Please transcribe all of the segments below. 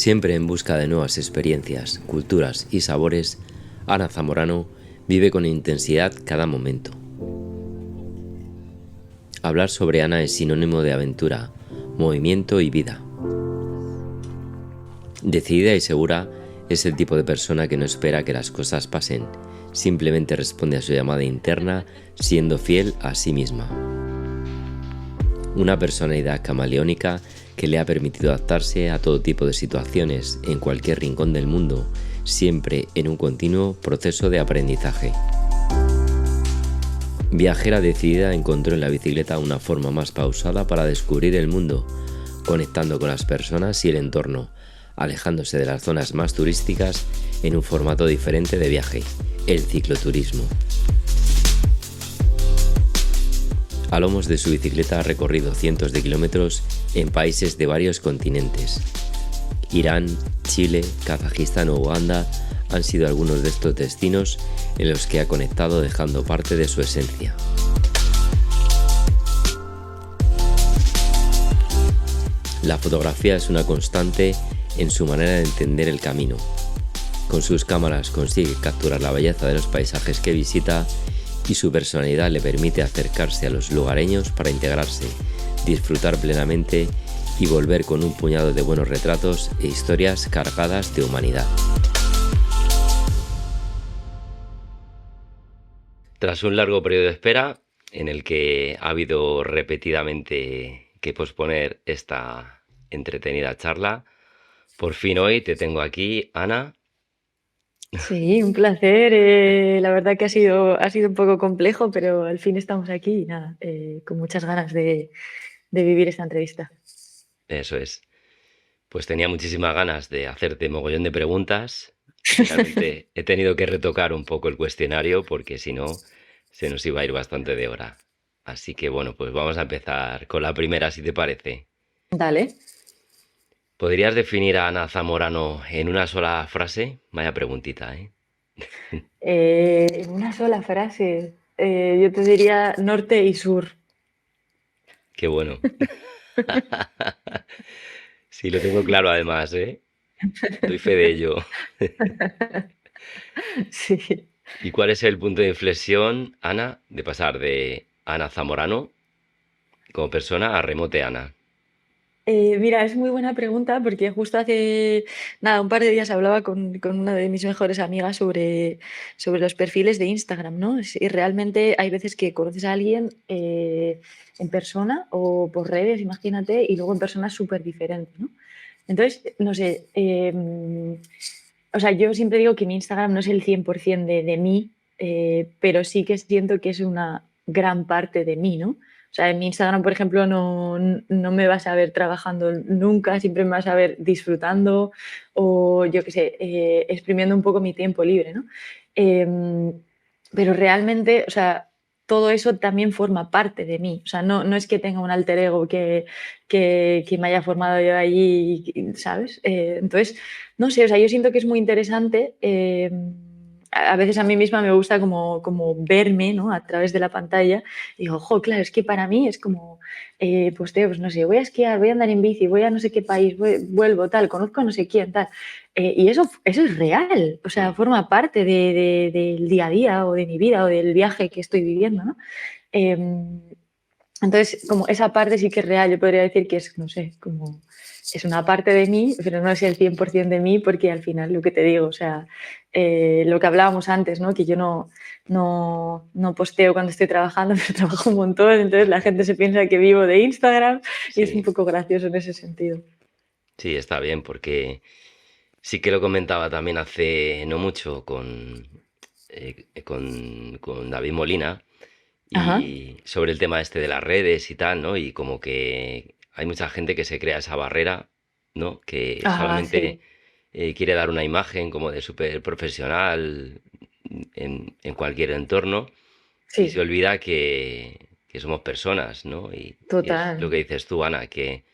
Siempre en busca de nuevas experiencias, culturas y sabores, Ana Zamorano vive con intensidad cada momento. Hablar sobre Ana es sinónimo de aventura, movimiento y vida. Decidida y segura, es el tipo de persona que no espera que las cosas pasen, simplemente responde a su llamada interna siendo fiel a sí misma. Una personalidad camaleónica que le ha permitido adaptarse a todo tipo de situaciones en cualquier rincón del mundo, siempre en un continuo proceso de aprendizaje. Viajera decidida, encontró en la bicicleta una forma más pausada para descubrir el mundo, conectando con las personas y el entorno, alejándose de las zonas más turísticas en un formato diferente de viaje, el cicloturismo. A lomos de su bicicleta ha recorrido cientos de kilómetros en países de varios continentes. Irán, Chile, Kazajistán o Uganda han sido algunos de estos destinos en los que ha conectado dejando parte de su esencia. La fotografía es una constante en su manera de entender el camino. Con sus cámaras consigue capturar la belleza de los paisajes que visita y su personalidad le permite acercarse a los lugareños para integrarse, disfrutar plenamente y volver con un puñado de buenos retratos e historias cargadas de humanidad. Tras un largo periodo de espera, en el que ha habido repetidamente que posponer esta entretenida charla, por fin hoy te tengo aquí, Ana. Sí, un placer. La verdad que ha sido un poco complejo, pero al fin estamos aquí y nada, con muchas ganas de vivir esta entrevista. Eso es. Pues tenía muchísimas ganas de hacerte mogollón de preguntas. Finalmente he tenido que retocar un poco el cuestionario porque si no se nos iba a ir bastante de hora. Así que bueno, pues vamos a empezar con la primera, si te parece. Dale. ¿Podrías definir a Ana Zamorano en una sola frase? Vaya preguntita, ¿eh? En una sola frase, yo te diría norte y sur. Qué bueno. Sí, lo tengo claro además, ¿eh? Doy fe de ello. Sí. ¿Y cuál es el punto de inflexión, Ana, de pasar de Ana Zamorano como persona a Remote Ana? Mira, es muy buena pregunta porque justo hace nada, un par de días hablaba con una de mis mejores amigas sobre los perfiles de Instagram, ¿no? Y realmente hay veces que conoces a alguien en persona o por redes, imagínate, y luego en persona es súper diferente, ¿no? Entonces, no sé, o sea, yo siempre digo que mi Instagram no es el 100% de mí, pero sí que siento que es una gran parte de mí, ¿no? O sea, en mi Instagram, por ejemplo, no me vas a ver trabajando nunca, siempre me vas a ver disfrutando o, yo qué sé, exprimiendo un poco mi tiempo libre, ¿no? Em, pero realmente, o sea, todo eso también forma parte de mí. O sea, no es que tenga un alter ego que me haya formado yo allí, ¿sabes? Entonces, no sé, o sea, yo siento que es muy interesante. A veces a mí misma me gusta como verme, ¿no? A través de la pantalla. Y digo, ojo, claro, es que para mí es como, pues, tío, pues no sé, voy a esquiar, voy a andar en bici, voy a no sé qué país, vuelvo, tal, conozco a no sé quién, tal. Y eso es real, o sea, Mm. forma parte del día a día o de mi vida o del viaje que estoy viviendo, ¿no? Em, entonces, como esa parte sí que es real, yo podría decir que es, no sé, como es una parte de mí, pero no es el 100% de mí, porque al final lo que te digo, o sea, lo que hablábamos antes, ¿no? Que yo no posteo cuando estoy trabajando, pero trabajo un montón, entonces la gente se piensa que vivo de Instagram y es un Sí, poco gracioso en ese sentido. sí, está bien porque sí que lo comentaba también hace no mucho con David Molina Ajá, y sobre el tema este de las redes y tal, ¿no? Y como que hay mucha gente que se crea esa barrera, ¿no? Que ajá, solamente sí, quiere dar una imagen como de súper profesional en cualquier entorno y se sí, olvida que somos personas, ¿no? Y es lo total. que dices tú, Ana, que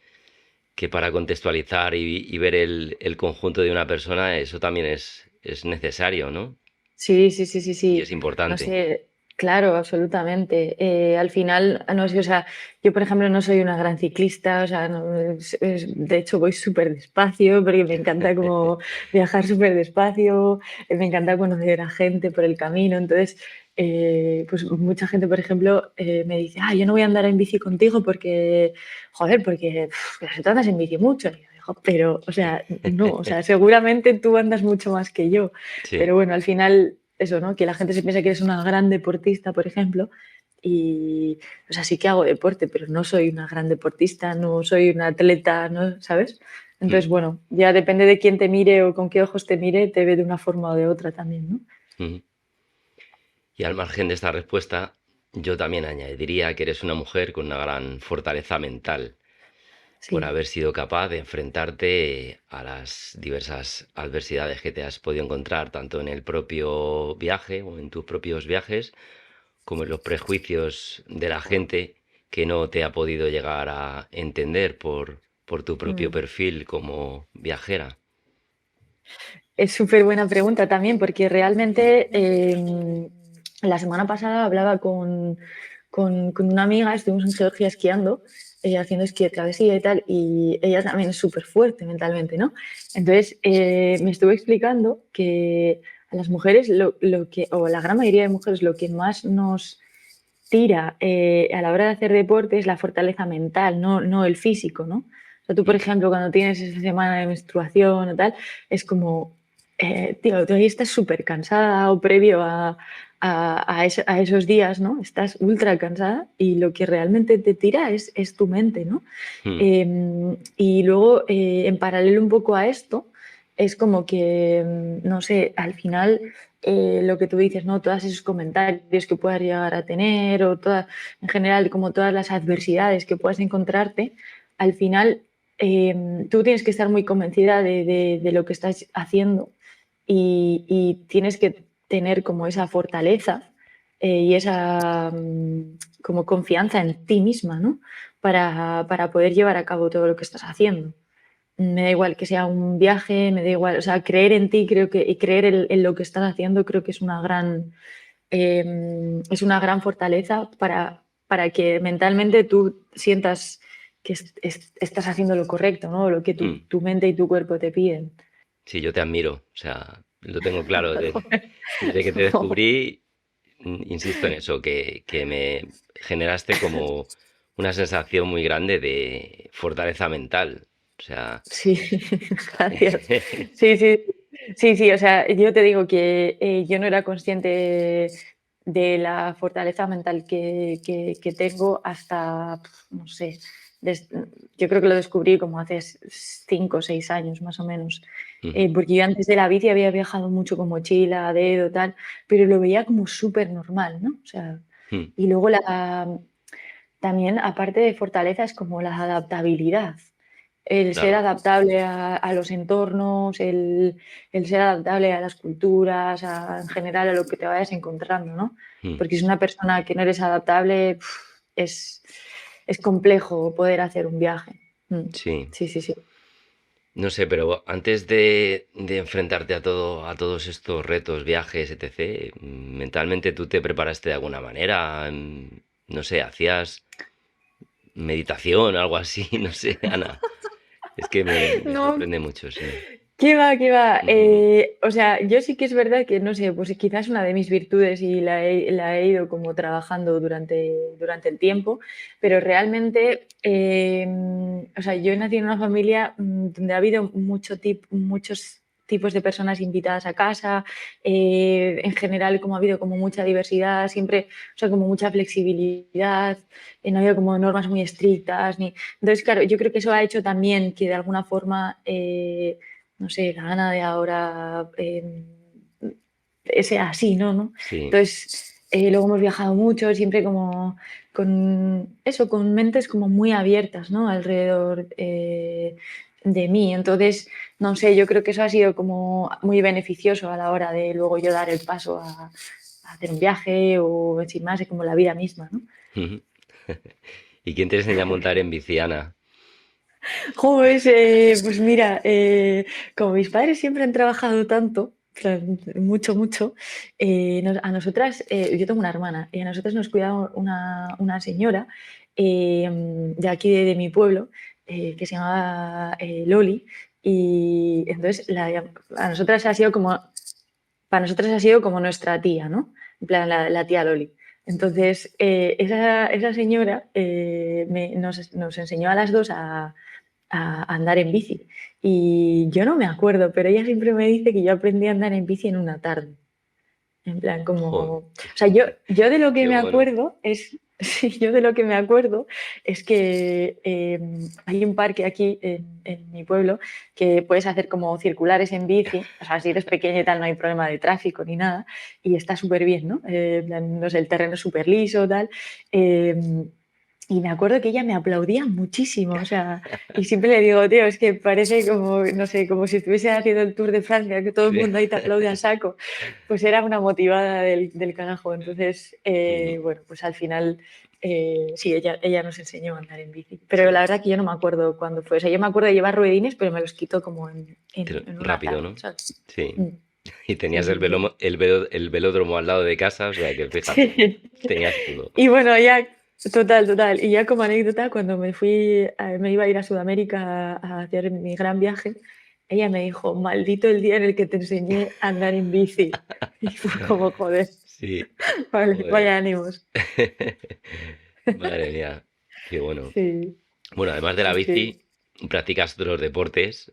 para contextualizar y ver el conjunto de una persona, eso también es necesario, ¿no? Sí, sí, sí, sí, Y sí. es No importante. sé. Claro, absolutamente. Al final, no sé, o sea, yo por ejemplo no soy una gran ciclista, o sea, de hecho voy súper despacio porque me encanta como viajar súper despacio, me encanta conocer a gente por el camino, entonces, pues mucha gente, por ejemplo, me dice, ah, yo no voy a andar en bici contigo porque, joder, porque tú andas en bici mucho. Y yo digo, pero, o sea, no, o sea, seguramente tú andas mucho más que yo, Sí. pero bueno, al final eso, ¿no? Que la gente se piensa que eres una gran deportista, por ejemplo, y, o sea, sí que hago deporte, pero no soy una gran deportista, no soy una atleta, ¿no? ¿Sabes? Mm, Entonces, bueno, ya depende de quién te mire o con qué ojos te mire, te ve de una forma o de otra también, ¿no? mm. Y al margen de esta respuesta, yo también añadiría que eres una mujer con una gran fortaleza mental por Sí. haber sido capaz de enfrentarte a las diversas adversidades que te has podido encontrar, tanto en el propio viaje o en tus propios viajes, como en los prejuicios de la gente que no te ha podido llegar a entender por tu propio Mm. perfil como viajera. Es súper buena pregunta también, porque realmente la semana pasada hablaba con una amiga, estuvimos en Georgia esquiando, haciendo esquí de travesía y tal, y ella también es súper fuerte mentalmente, ¿no? Entonces me estuvo explicando que a las mujeres, lo que, o la gran mayoría de mujeres, lo que más nos tira a la hora de hacer deporte es la fortaleza mental, no el físico, ¿no? O sea, tú, por Mm, ejemplo, cuando tienes esa semana de menstruación o tal, es como, tío, tú ahí estás súper cansada o previo a esos días, ¿no? Estás ultra cansada y lo que realmente te tira es tu mente, ¿no? mm, Y luego, en paralelo un poco a esto, es como que, no sé, al final lo que tú dices, ¿no? Todos esos comentarios que puedas llegar a tener o todas, en general, como todas las adversidades que puedas encontrarte, al final tú tienes que estar muy convencida de lo que estás haciendo y tienes que tener como esa fortaleza y esa como confianza en ti misma, ¿no? Para poder llevar a cabo todo lo que estás haciendo. Me da igual que sea un viaje, me da igual, o sea, creer en ti creo que, y creer en lo que estás haciendo creo que es una gran fortaleza para que mentalmente tú sientas que estás haciendo lo correcto, ¿no? Lo que mm. tu mente y tu cuerpo te piden. Sí, yo te admiro, o sea, lo tengo claro. Desde que te descubrí, insisto en eso, que me generaste como una sensación muy grande de fortaleza mental. O sea, Sí, gracias. Sí, sí, sí, sí, o sea, yo te digo que yo no era consciente de la fortaleza mental que tengo hasta, no sé, des- yo creo que lo descubrí como hace 5 o 6 años más o menos. ujú, Porque yo antes de la bici había viajado mucho con mochila, a dedo, tal, pero lo veía como súper normal, ¿no? O sea, mm, y luego también, aparte de fortaleza, es como la adaptabilidad. El ser claro. adaptable a los entornos, el ser adaptable a las culturas, en general a lo que te vayas encontrando, ¿no? Mm, Porque si es una persona que no eres adaptable, es, es complejo poder hacer un viaje. sí. Sí, sí, sí. No sé, pero antes de enfrentarte a todos estos retos, viajes, etc., mentalmente tú te preparaste de alguna manera. No sé, hacías meditación, algo así, no sé, Ana. Es que me No, sorprende mucho, sí. ¿qué va? ¿Qué va? Ujú, O sea, yo sí que es verdad que, no sé, pues quizás una de mis virtudes y la he ido como trabajando durante el tiempo, pero realmente, o sea, yo nací en una familia donde ha habido muchos tipos de personas invitadas a casa, en general como ha habido como mucha diversidad, siempre, o sea, como mucha flexibilidad, no ha habido como normas muy estrictas, ni... Entonces, claro, yo creo que eso ha hecho también que de alguna forma no sé, la gana de ahora sea así, ¿no? sí. Entonces, luego hemos viajado mucho, siempre como con eso, con mentes como muy abiertas, ¿no? Alrededor de mí. Entonces, no sé, yo creo que eso ha sido como muy beneficioso a la hora de luego yo dar el paso a hacer un viaje o sin más, es como la vida misma, ¿no? Ujú. ¿Y quién te enseña a montar en bici, Ana? Joder, pues mira, como mis padres siempre han trabajado tanto, plan, mucho, mucho. A nosotras, yo tengo una hermana, y a nosotras nos cuidaba una señora de aquí de mi pueblo, que se llamaba Loli, y entonces a nosotras ha sido como, para nosotras ha sido como nuestra tía, ¿no? En plan, la tía Loli. Entonces, esa señora nos enseñó a las dos a andar en bici. Y yo no me acuerdo, pero ella siempre me dice que yo aprendí a andar en bici en una tarde. En plan, como. Joder, O sea, yo de lo que qué me bueno. acuerdo es. Sí, yo de lo que me acuerdo es que hay un parque aquí en mi pueblo que puedes hacer como circulares en bici. O sea, si eres pequeña y tal, no hay problema de tráfico ni nada. Y está súper bien, ¿no? En plan, no sé, el terreno es súper liso, tal. Eh, y me acuerdo que ella me aplaudía muchísimo, o sea, y siempre le digo, tío, es que parece como, no sé, como si estuviese haciendo el Tour de Francia, que todo el Sí. mundo ahí te aplaude a saco. Pues era una motivada del carajo. Entonces, Ujú. bueno, pues al final, sí, ella nos enseñó a andar en bici. Pero Sí, la verdad que yo no me acuerdo cuándo fue. O sea, yo me acuerdo de llevar ruedines, pero me los quito como en una rápido, tarde, ¿no? ¿sabes? Sí. Mm, Y sí, tenías sí, sí. el velódromo al lado de casa, o sea que fíjate, Sí. tenías todo. Y bueno, ya, total, total. Y ya como anécdota, cuando me iba a ir a Sudamérica a hacer mi gran viaje, ella me dijo, maldito el día en el que te enseñé a andar en bici. Y fue como, joder, Sí, vale, joder. vaya ánimos. Madre mía, qué bueno. Sí, Bueno, además de la sí, sí. bici, practicas otros deportes.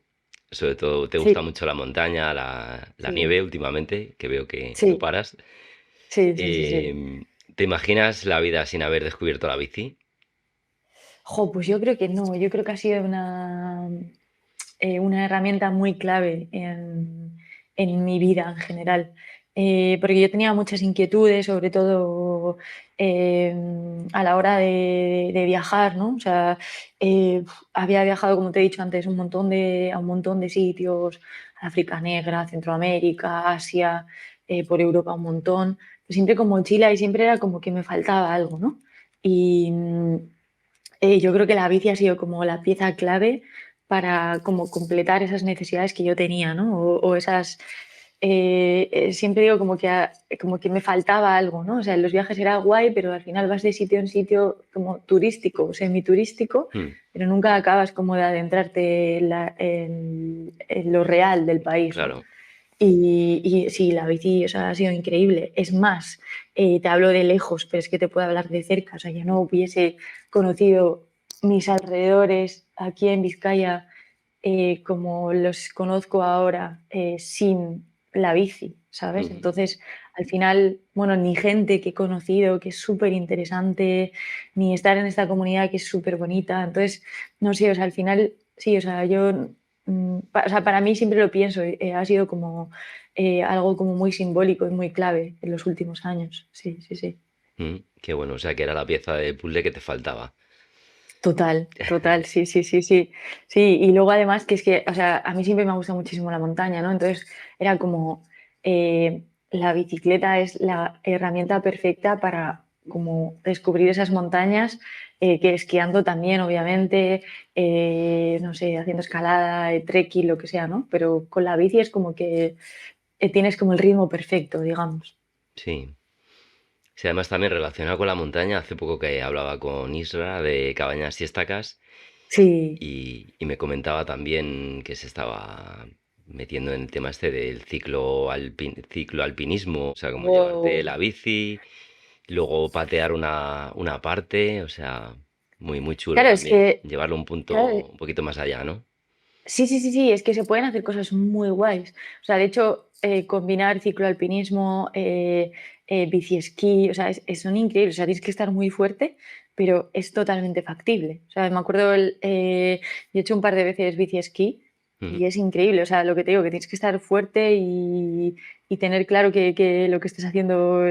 Sobre todo te gusta Sí, mucho la montaña, la sí, nieve últimamente, que veo que no sí, paras. sí, sí, sí, sí. ¿Te imaginas la vida sin haber descubierto la bici? Jo, pues yo creo que no, yo creo que ha sido una herramienta muy clave en mi vida en general. Porque yo tenía muchas inquietudes, sobre todo eh, a la hora de viajar, ¿no? O sea, había viajado, como te he dicho antes, a un montón de sitios, África Negra, Centroamérica, Asia, por Europa un montón, siempre con mochila y siempre era como que me faltaba algo, ¿no? Y yo creo que la bici ha sido como la pieza clave para como completar esas necesidades que yo tenía, ¿no? O esas. Siempre digo como que me faltaba algo, ¿no? O sea, en los viajes era guay, pero al final vas de sitio en sitio como turístico o semiturístico, Hmm, pero nunca acabas como de adentrarte en lo real del país, ¿no? claro. Y sí, la bici, o sea, ha sido increíble. Es más, te hablo de lejos, pero es que te puedo hablar de cerca. O sea, yo no hubiese conocido mis alrededores aquí en Vizcaya como los conozco ahora sin la bici, ¿sabes? Ujú, Entonces, al final, bueno, ni gente que he conocido que es súper interesante, ni estar en esta comunidad que es súper bonita. Entonces, no sé, o sea, al final, sí, o sea, o sea, para mí siempre lo pienso, ha sido como algo como muy simbólico y muy clave en los últimos años. Sí, sí, sí. qué bueno, o sea que era la pieza de puzzle que te faltaba. Total, total, sí, sí, sí, sí. Sí, y luego además que es que, o sea, a mí siempre me ha gustado muchísimo la montaña, ¿no? Entonces era como, la bicicleta es la herramienta perfecta para como descubrir esas montañas, que esquiando también, obviamente, no sé, haciendo escalada, trekking, lo que sea, ¿no? Pero con la bici es como que tienes como el ritmo perfecto, digamos. Sí. Sí, además también relacionado con la montaña, hace poco que hablaba con Isra de Cabañas y Estacas Sí. y me comentaba también que se estaba metiendo en el tema este del ciclo alpinismo, o sea, como llevarte Wow. la bici, luego patear una parte, o sea, muy, muy chulo Claro, es también, que, llevarlo claro, un poquito más allá, ¿no? sí, sí, sí, sí, es que se pueden hacer cosas muy guays. O sea, de hecho, combinar cicloalpinismo, bici esquí, o sea, son increíbles. O sea, tienes que estar muy fuerte, pero es totalmente factible. O sea, me acuerdo, yo he hecho un par de veces bici esquí Ujú. y es increíble. O sea, lo que te digo, que tienes que estar fuerte y tener claro que lo que estés haciendo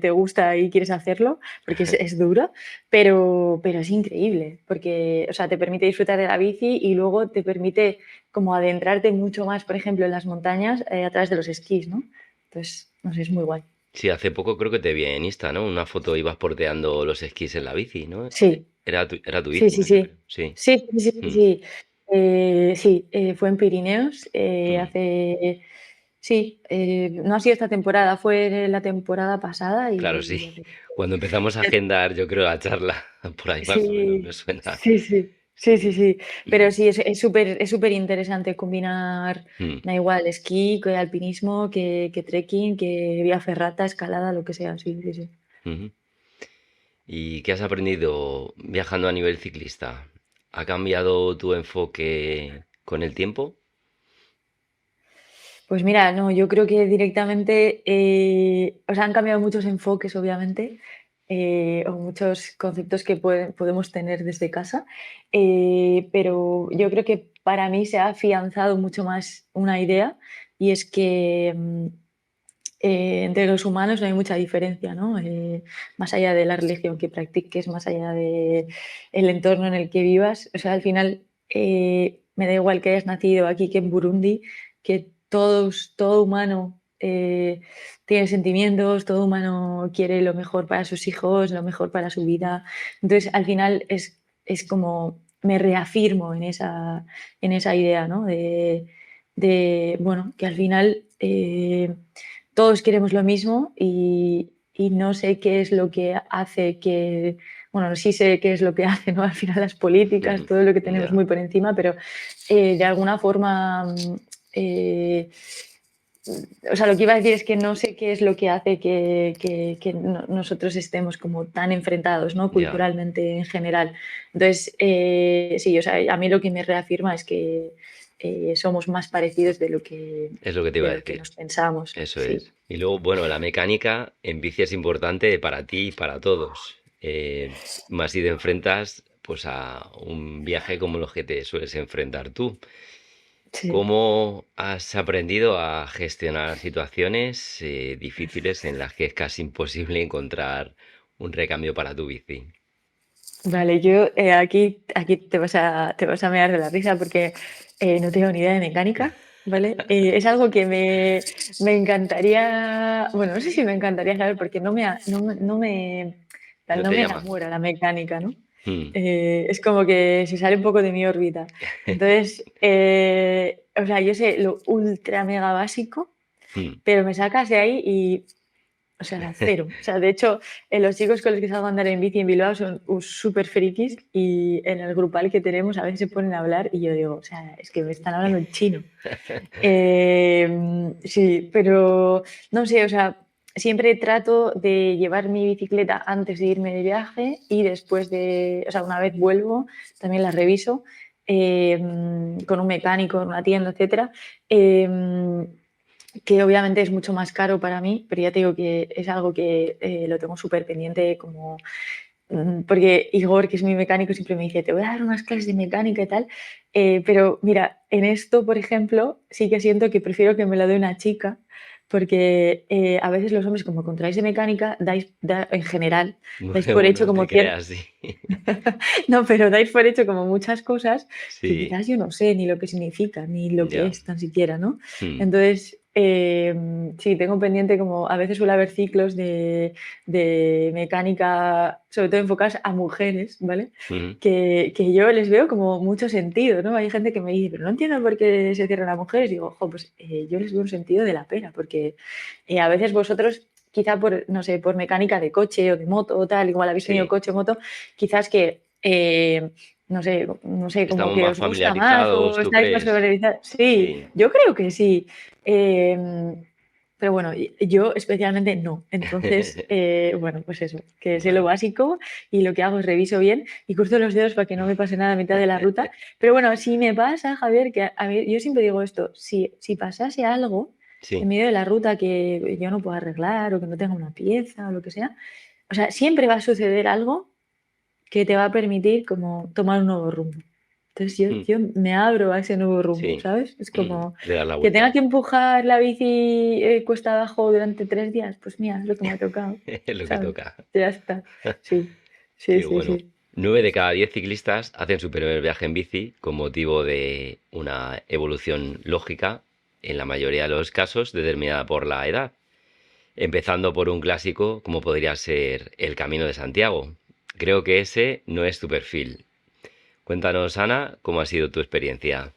te gusta y quieres hacerlo, porque es duro. Pero es increíble, porque, o sea, te permite disfrutar de la bici y luego te permite como adentrarte mucho más, por ejemplo, en las montañas a través de los esquís, ¿no? Entonces, no sé, es muy guay. Sí, hace poco creo que te vi en Insta, ¿no? Una foto ibas porteando los esquís en la bici, ¿no? Sí, Era tu sí, bici, sí, ¿no? Yo creo. sí. Sí. Sí, sí, sí, Mm, sí. Sí, fue en Pirineos mm. hace. Sí, no ha sido esta temporada, fue la temporada pasada Claro, y sí. ya te- Cuando empezamos a agendar, yo creo, la charla, por ahí más o menos me Sí, suena. sí, sí, sí, sí, Sí. sí. Pero Y, sí, es súper interesante combinar, mm, da igual, esquí, que alpinismo, que trekking, que vía ferrata, escalada, lo que sea, sí, sí, sí. ujú. ¿Y qué has aprendido viajando a nivel ciclista? ¿Ha cambiado tu enfoque con el tiempo? Pues mira, no, yo creo que directamente, o sea, han cambiado muchos enfoques, obviamente, o muchos conceptos que podemos tener desde casa, pero yo creo que para mí se ha afianzado mucho más una idea y es que entre los humanos no hay mucha diferencia, ¿no? Más allá de la religión que practiques, más allá del entorno en el que vivas, o sea, al final me da igual que hayas nacido aquí que en Burundi, que todo humano tiene sentimientos, todo humano quiere lo mejor para sus hijos, lo mejor para su vida. Entonces, al final es como me reafirmo en esa idea, ¿no? Bueno, que al final todos queremos lo mismo y no sé qué es lo que hace que, bueno, sí sé qué es lo que hace, ¿no? Al final las políticas, todo lo que tenemos Ya, muy por encima, pero de alguna forma, eh, o sea, lo que iba a decir es que no sé qué es lo que hace que nosotros estemos como tan enfrentados, ¿no? ya. Culturalmente en general. Entonces, sí, o sea, a mí lo que me reafirma es que somos más parecidos Es lo que te iba de a lo que decir. nos pensamos, Eso sí. es. Y luego, bueno, la mecánica en bici es importante para ti y para todos. Más si te enfrentas pues a un viaje como los que te sueles enfrentar tú. Sí. ¿Cómo has aprendido a gestionar situaciones difíciles en las que es casi imposible encontrar un recambio para tu bici? Vale, yo aquí te vas a mear de la risa porque no tengo ni idea de mecánica, ¿vale? Es algo que me encantaría, bueno, no sé si me encantaría saber porque No no te me llama. enamora la mecánica, ¿no? Hmm, Es como que se sale un poco de mi órbita. Entonces, o sea, yo sé lo ultra mega básico, hmm. pero me sacas de ahí y o sea, cero. O sea, de hecho, los chicos con los que salgo a andar en bici en Bilbao son súper frikis y en el grupal que tenemos a veces se ponen a hablar y yo digo, o sea, es que me están hablando en chino. Sí, pero no sé, o sea, siempre trato de llevar mi bicicleta antes de irme de viaje y después de, o sea, una vez vuelvo, también la reviso con un mecánico en una tienda, etcétera. Que obviamente es mucho más caro para mí, pero ya te digo que es algo que lo tengo súper pendiente como porque Igor, que es mi mecánico, siempre me dice, te voy a dar unas clases de mecánica y tal, pero mira, en esto, por ejemplo, sí que siento que prefiero que me lo dé una chica, porque a veces los hombres, como contraáis de mecánica, en general, dais por hecho No como te creas, sí. no, pero dais por hecho como muchas cosas que Sí, quizás yo no sé ni lo que significa, ni lo que ya. es tan siquiera, ¿no? Hmm, Entonces, sí, tengo pendiente como a veces suele haber ciclos de mecánica, sobre todo enfocados a mujeres, ¿vale? ujú. Que yo les veo como mucho sentido, ¿no? Hay gente que me dice, pero no entiendo por qué se cierran a mujeres. Digo, ojo, pues yo les veo un sentido de la pena, porque a veces vosotros quizá por, no sé, por mecánica de coche o de moto o tal, igual habéis tenido Sí, coche o moto, quizás que, no sé, como estamos que más os gusta más familiarizados, o ¿tú estáis más crees? familiarizados. Sí, Sí. yo creo que sí. Eh, pero bueno, yo especialmente no. Entonces, bueno, pues eso, que sé lo Bueno. básico y lo que hago es reviso bien y cruzo los dedos para que no me pase nada a mitad de la ruta. Pero bueno, si me pasa, Javier, que a mí, yo siempre digo esto, si pasase algo en Sí. medio de la ruta que yo no pueda arreglar o que no tenga una pieza o lo que sea, o sea, siempre va a suceder algo que te va a permitir como tomar un nuevo rumbo. Entonces Hmm, yo me abro a ese nuevo rumbo, sí. ¿sabes? Es como Le das la que tenga vuelta. que empujar la bici cuesta abajo durante 3 días, pues mira, es lo que me ha tocado, Es lo que ¿sabes? toca. Ya está. Sí, sí, Qué sí, bueno. sí. 9 de cada 10 ciclistas hacen su primer viaje en bici con motivo de una evolución lógica, en la mayoría de los casos determinada por la edad, empezando por un clásico como podría ser el Camino de Santiago. Creo que ese no es tu perfil. Cuéntanos, Ana, cómo ha sido tu experiencia.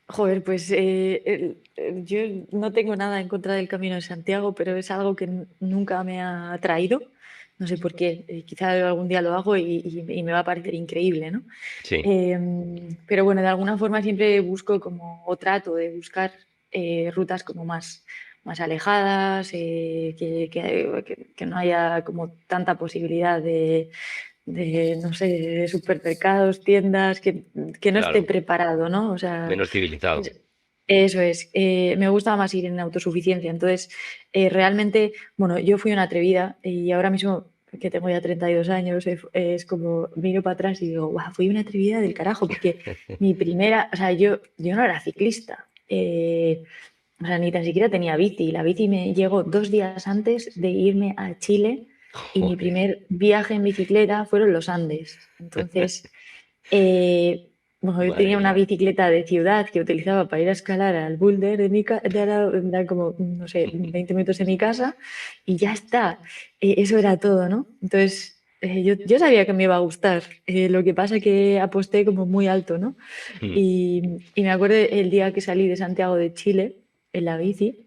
Joder, pues yo no tengo nada en contra del Camino de Santiago, pero es algo que nunca me ha atraído. No sé por qué. Quizá algún día lo hago y me va a parecer increíble, ¿no? Sí, Pero bueno, de alguna forma siempre busco como, o trato de buscar rutas como más alejadas, que no haya como tanta posibilidad no sé, de supermercados, tiendas, que no esté claro, preparado, ¿no? O sea, menos civilizado. es- eso es. Me gusta más ir en autosuficiencia. Entonces, realmente, bueno, yo fui una atrevida y ahora mismo que tengo ya 32 años, es como miro para atrás y digo, guau, fui una atrevida del carajo, porque mi primera, o sea, yo no era ciclista. O sea, ni tan siquiera tenía bici. La bici me llegó 2 días antes de irme a Chile y mi Joder, primer viaje en bicicleta fueron los Andes. Entonces, eh, bueno, yo madre tenía una mía. bicicleta de ciudad que utilizaba para ir a escalar al boulder era como, no sé, 20 minutos de mi casa y ya está. Eso era todo, ¿no? Entonces, yo sabía que me iba a gustar. Lo que pasa es que aposté como muy alto, ¿no? Hmm. Y me acuerdo el día que salí de Santiago de Chile en la bici,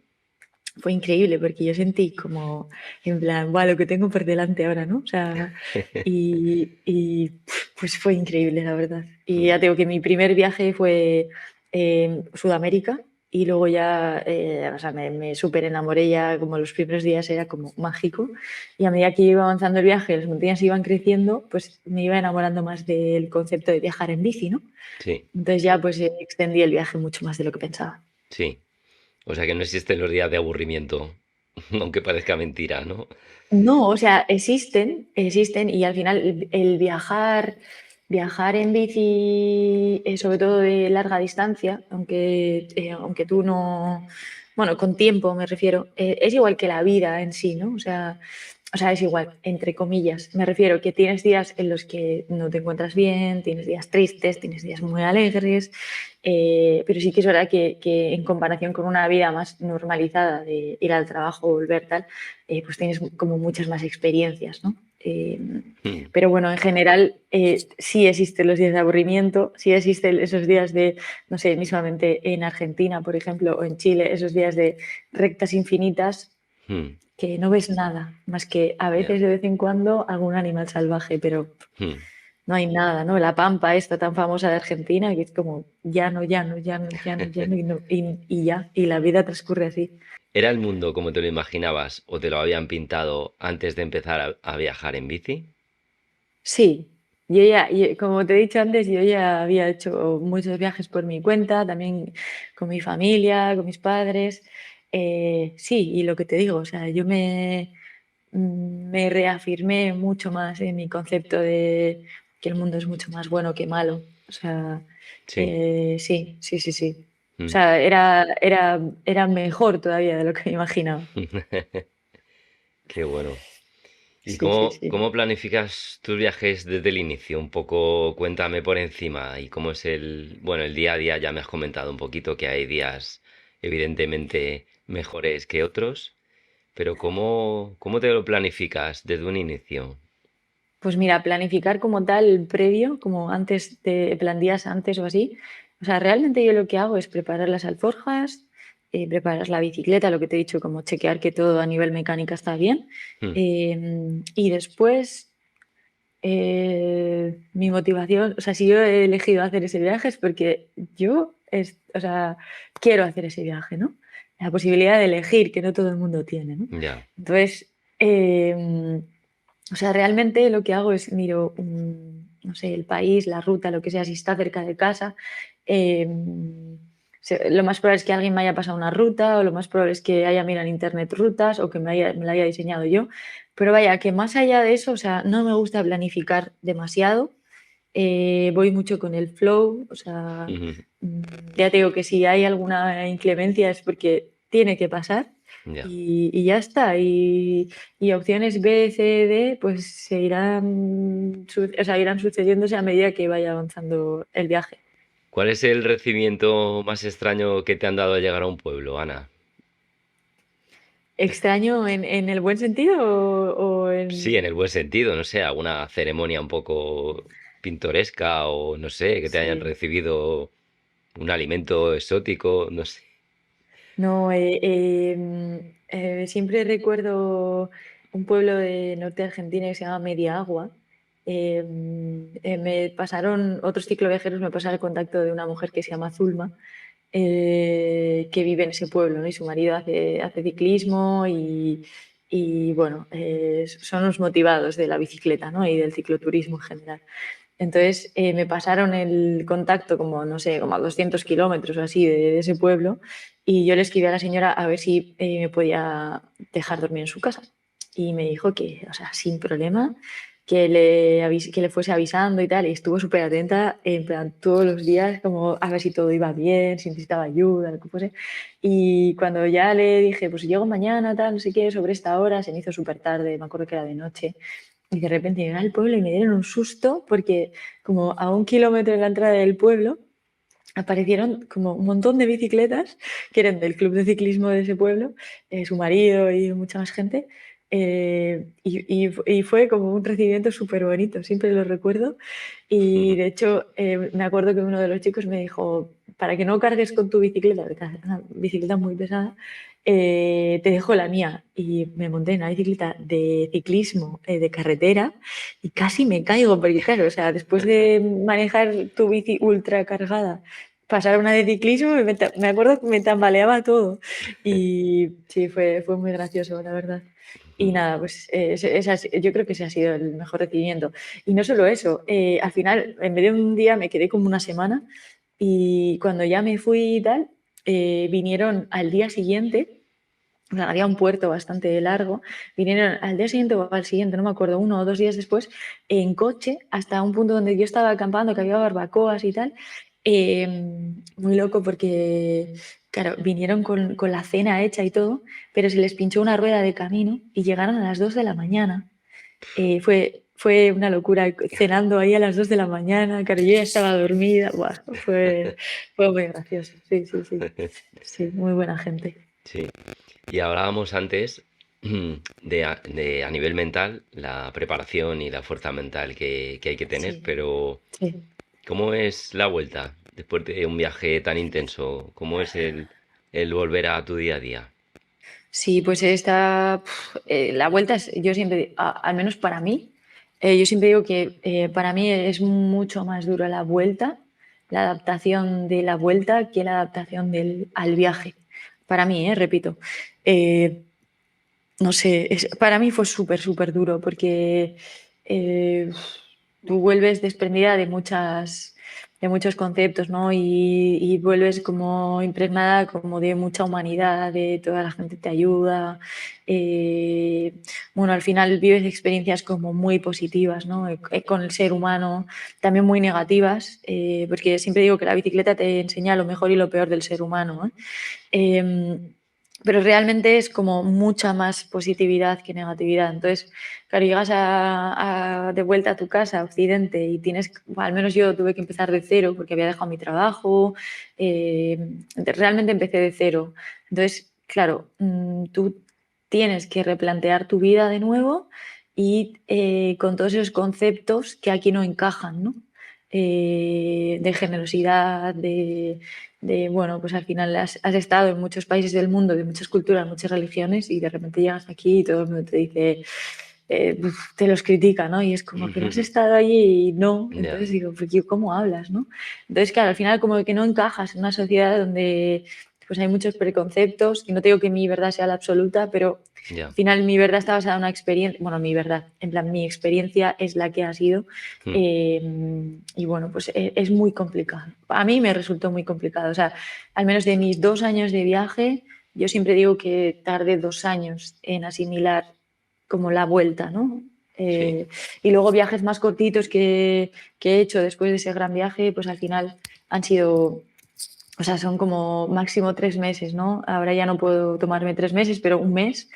fue increíble porque yo sentí como, en plan, "Buah, lo que tengo por delante ahora, ¿no? O sea, pues fue increíble, la verdad. Y ya Hmm. tengo que mi primer viaje fue Sudamérica y luego ya, o sea, me súper enamoré ya, como los primeros días era como mágico. Y a medida que iba avanzando el viaje, las montañas iban creciendo, pues me iba enamorando más del concepto de viajar en bici, ¿no? Sí, Entonces ya pues extendí el viaje mucho más de lo que pensaba. sí. O sea que no existen los días de aburrimiento, aunque parezca mentira, ¿no? No, o sea, existen y al final el viajar en bici, sobre todo de larga distancia, aunque tú no, bueno, con tiempo me refiero, es igual que la vida en sí, ¿no? O sea, es igual, entre comillas. Me refiero que tienes días en los que no te encuentras bien, tienes días tristes, tienes días muy alegres, pero sí que es verdad que en comparación con una vida más normalizada de ir al trabajo, volver tal, pues tienes como muchas más experiencias, ¿no? Hmm. Pero bueno, en general sí existen los días de aburrimiento, sí existen esos días de, no sé, mismamente en Argentina, por ejemplo, o en Chile, esos días de rectas infinitas Hmm. que no ves nada, más que a Ya. veces de vez en cuando algún animal salvaje, pero Hmm. no hay nada, ¿no? La pampa esta tan famosa de Argentina, que es como llano, llano, llano, llano, llano, y ya, y la vida transcurre así. ¿Era el mundo como te lo imaginabas o te lo habían pintado antes de empezar a viajar en bici? Sí, como te he dicho antes, yo ya había hecho muchos viajes por mi cuenta, también con mi familia, con mis padres. Sí, y lo que te digo, o sea, yo me reafirmé mucho más en mi concepto de que el mundo es mucho más bueno que malo. O sea, Sí. sí, sí, sí, sí. O Hmm. sea, era mejor todavía de lo que me imaginaba. Qué bueno. ¿Y Sí, sí, cómo sí. planificas tus viajes desde el inicio? Un poco cuéntame por encima y cómo es bueno, el día a día ya me has comentado un poquito que hay días evidentemente mejores que otros, pero ¿cómo te lo planificas desde un inicio? Pues mira, planificar como tal previo, como antes, plan días antes o así. O sea, realmente yo lo que hago es preparar las alforjas, preparar la bicicleta, lo que te he dicho, como chequear que todo a nivel mecánica está bien. Hmm. Y después, mi motivación, o sea, si yo he elegido hacer ese viaje es porque o sea, quiero hacer ese viaje, ¿no? La posibilidad de elegir que no todo el mundo tiene, ¿no? Ya. Entonces, o sea, realmente lo que hago es miro, no sé, el país, la ruta, lo que sea, si está cerca de casa. eh, lo más probable es que alguien me haya pasado una ruta o lo más probable es que haya mirado en internet rutas o que me la haya diseñado yo. Pero vaya, que más allá de eso, o sea, no me gusta planificar demasiado. Voy mucho con el flow, o sea, Ujú. mm, ya te digo que si hay alguna inclemencia es porque tiene que pasar Ya. y ya está. Y opciones B, C, D, pues o sea, irán sucediéndose a medida que vaya avanzando el viaje. ¿Cuál es el recibimiento más extraño que te han dado al llegar a un pueblo, Ana? ¿Extraño en el buen sentido o Sí, en en...? el buen sentido, no sé, alguna ceremonia un poco pintoresca o no sé, que te hayan Sí. recibido. un alimento exótico, no sé. No, siempre recuerdo un pueblo de norte de Argentina que se llama Media Agua. Me pasaron, otros cicloviajeros me pasaron el contacto de una mujer que se llama Zulma, que vive en ese pueblo, ¿no? Y su marido hace ciclismo y bueno, son los motivados de la bicicleta, ¿no? Y del cicloturismo en general. Entonces me pasaron el contacto como, no sé, como a 200 kilómetros o así de ese pueblo y yo le escribí a la señora a ver si me podía dejar dormir en su casa. Y me dijo que, o sea, sin problema, que le fuese avisando y tal. Y estuvo súper atenta, en plan, todos los días, como a ver si todo iba bien, si necesitaba ayuda, lo que fuese. Y cuando ya le dije, pues llego mañana, tal, no sé qué, sobre esta hora, se me hizo súper tarde, me acuerdo que era de noche. Y de repente llegué al pueblo y me dieron un susto porque como a 1 kilómetro de la entrada del pueblo aparecieron como un montón de bicicletas que eran del club de ciclismo de ese pueblo, su marido y mucha más gente. Y fue como un recibimiento súper bonito, siempre lo recuerdo. Y de hecho, me acuerdo que uno de los chicos me dijo, para que no cargues con tu bicicleta, porque es una bicicleta muy pesada, te dejo la mía. Y me monté en una bicicleta de ciclismo, de carretera, y casi me caigo, porque claro, o sea, después de manejar tu bici ultra cargada, pasar a una de ciclismo, me acuerdo que me tambaleaba todo. Y sí, fue muy gracioso, la verdad. Y nada, pues yo creo que ese ha sido el mejor recibimiento. Y no solo eso, al final, en vez de un día, me quedé como una semana y cuando ya me fui y tal, vinieron al día siguiente, o sea, había un puerto bastante largo, vinieron al día siguiente o al siguiente, no me acuerdo, 1 o 2 días después, en coche hasta un punto donde yo estaba acampando, que había barbacoas y tal. Eh, Muy loco porque, claro, vinieron con la cena hecha y todo, pero se les pinchó una rueda de camino y llegaron a las 2 de la mañana. Fue una locura, cenando ahí a las 2 de la mañana, claro, yo ya estaba dormida. Buah, fue muy gracioso, sí, sí, sí. Sí, muy buena gente. Sí. Y hablábamos antes de a nivel mental, la preparación y la fuerza mental que hay que tener, Sí, pero sí. ¿cómo es la vuelta después de un viaje tan intenso? ¿Cómo es el volver a tu día a día? Sí, pues la vuelta es, yo siempre, al menos para mí, yo siempre digo que para mí es mucho más duro la vuelta, la adaptación de la vuelta que la adaptación al viaje. Para mí, repito. Eh, no sé, para mí fue súper, súper duro porque eh, tú vuelves desprendida de muchos conceptos, ¿no? Y vuelves como impregnada como de mucha humanidad, de toda la gente te ayuda. eh, bueno, al final vives experiencias como muy positivas, ¿no? Con el ser humano, también muy negativas, porque siempre digo que la bicicleta te enseña lo mejor y lo peor del ser humano, ¿eh? Em, pero realmente es como mucha más positividad que negatividad. Entonces, claro, llegas de vuelta a tu casa, a Occidente, y al menos yo tuve que empezar de cero porque había dejado mi trabajo, realmente empecé de cero. Entonces, claro, tú tienes que replantear tu vida de nuevo y con todos esos conceptos que aquí no encajan, ¿no? De generosidad, bueno, pues al final has estado en muchos países del mundo, de muchas culturas, muchas religiones, y de repente llegas aquí y todo el mundo te dice, te los critica, ¿no? Y es como que no has estado allí y no. Ya. Entonces digo, ¿pero cómo hablas, no? Entonces, claro, al final como que no encajas en una sociedad donde pues hay muchos preconceptos, y no te digo que mi verdad sea la absoluta, pero al Ya. final mi verdad está basada en una experiencia, bueno, mi verdad, en plan, mi experiencia es la que ha sido. Mm. Y bueno, pues es muy complicado. A mí me resultó muy complicado. O sea, al menos de mis 2 años de viaje, yo siempre digo que tardé 2 años en asimilar como la vuelta, ¿no? Sí. Y luego viajes más cortitos que he hecho después de ese gran viaje, pues al final han sido, o sea, son como máximo 3 meses, ¿no? Ahora ya no puedo tomarme 3 meses, pero un mes.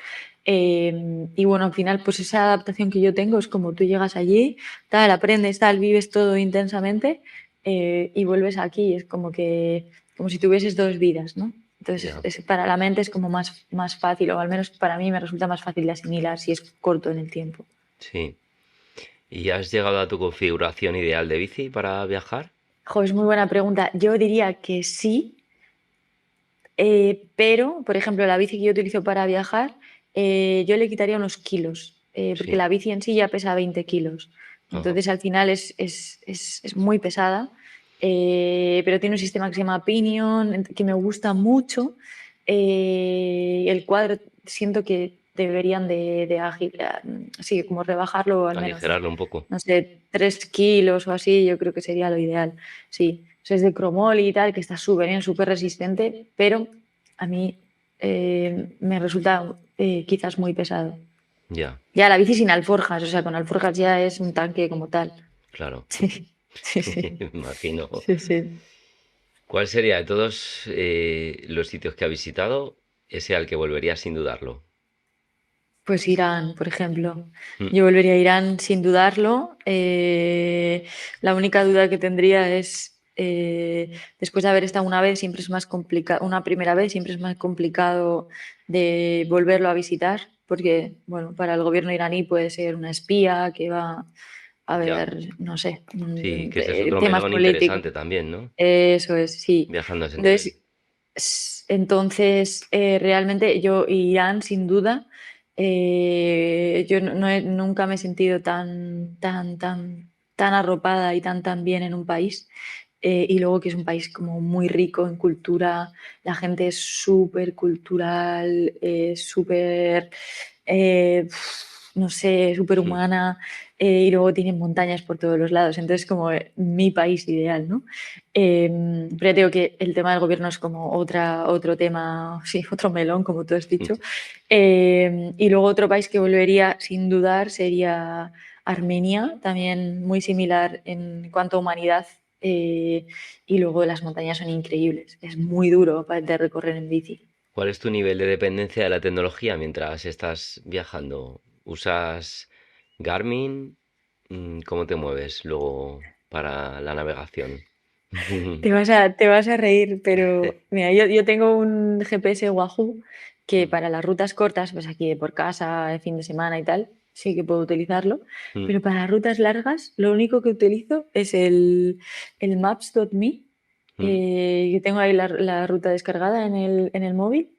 Y bueno, al final, pues esa adaptación que yo tengo es como tú llegas allí, tal, aprendes, tal, vives todo intensamente y vuelves aquí. Es como si tuvieses dos vidas, ¿no? Entonces, Ya. para la mente es como más fácil, o al menos para mí me resulta más fácil de asimilar si es corto en el tiempo. Sí. ¿Y has llegado a tu configuración ideal de bici para viajar? Jo, es muy buena pregunta. Yo diría que sí, pero, por ejemplo, la bici que yo utilizo para viajar, yo le quitaría unos kilos, porque Sí. la bici en sí ya pesa 20 kilos. Ajá. Entonces, al final es muy pesada, pero tiene un sistema que se llama Pinion, que me gusta mucho. El cuadro siento que deberían sí, como rebajarlo al menos, Aligerarlo un poco. no sé, 3 kilos o así, yo creo que sería lo ideal. Sí, o sea, es de cromoli y tal, que está súper bien, súper resistente, pero a mí me resulta quizás muy pesado. Ya, Ya la bici sin alforjas, o sea, con alforjas ya es un tanque como tal. claro. Sí, sí, sí, Me imagino. sí, sí. ¿Cuál sería de todos los sitios que ha visitado ese al que volvería sin dudarlo? Pues Irán, por ejemplo. Mm, Yo volvería a Irán sin dudarlo. La única duda que tendría es, después de haber estado una vez, siempre es más complicado, una primera vez, siempre es más complicado de volverlo a visitar, porque, bueno, para el gobierno iraní puede ser una espía que va a ya. ver, no sé, Sí, que ese es otro temas melón políticos. interesante también, ¿no? Eso es, sí. Viajando a ese nivel. Entonces, realmente yo, Irán, sin duda, yo nunca me he sentido tan arropada y tan bien en un país. Y luego que es un país como muy rico en cultura, la gente es súper cultural, súper, eh, no sé, súper Mm, humana, y luego tienen montañas por todos los lados. Entonces, como mi país ideal, ¿no? Pero ya digo que el tema del gobierno es como otro tema, sí, otro melón, como tú has mm. dicho. Y luego otro país que volvería sin dudar sería Armenia, también muy similar en cuanto a humanidad. Y luego las montañas son increíbles, es muy duro de recorrer en bici. ¿Cuál es tu nivel de dependencia de la tecnología mientras estás viajando? ¿Usas Garmin? ¿Cómo te mueves luego para la navegación? Te vas a reír, pero mira, yo tengo un GPS Wahoo que Mm, para las rutas cortas, pues aquí por casa, de fin de semana y tal, sí que puedo utilizarlo, mm, pero para las rutas largas lo único que utilizo es el Maps.me, mm. que tengo ahí la ruta descargada en el móvil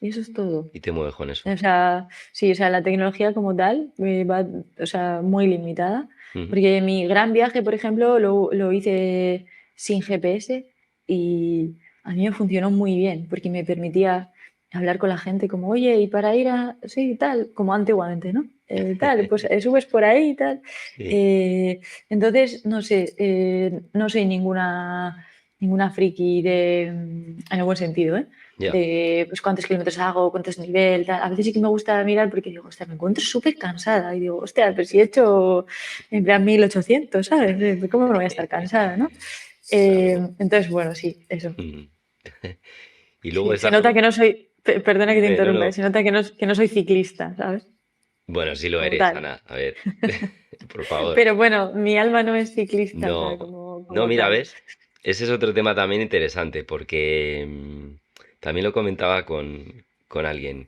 y eso es todo. Y te mueves con eso. O sea, sí, o sea, la tecnología como tal va, o sea, muy limitada. Ujú. Porque mi gran viaje, por ejemplo, lo hice sin GPS y a mí me funcionó muy bien porque me permitía hablar con la gente como, oye, y para ir a, sí, tal, como antiguamente, ¿no? Tal, pues subes por ahí y tal. Sí, Eh, entonces, no sé, no soy ninguna friki en el buen sentido, ¿eh? ya. De pues cuántos kilómetros hago, cuántos nivel, tal. A veces sí que me gusta mirar porque digo, hostia, me encuentro súper cansada y digo, hostia, pero si he hecho en plan 1800, ¿sabes? ¿Cómo no voy a estar cansada, no? Claro. Entonces, bueno, sí, eso. Mm. Y luego Sí, se esta nota que pregunta. no soy, perdona que te Dime, no, interrumpa, no. se nota que no soy ciclista, ¿sabes? Bueno, sí lo Como eres, tal. Ana. A ver, por favor. Pero bueno, mi alma no es ciclista, o sea, No, como, no, como mira, tal. ¿ves? Ese es otro tema también interesante porque también lo comentaba con alguien.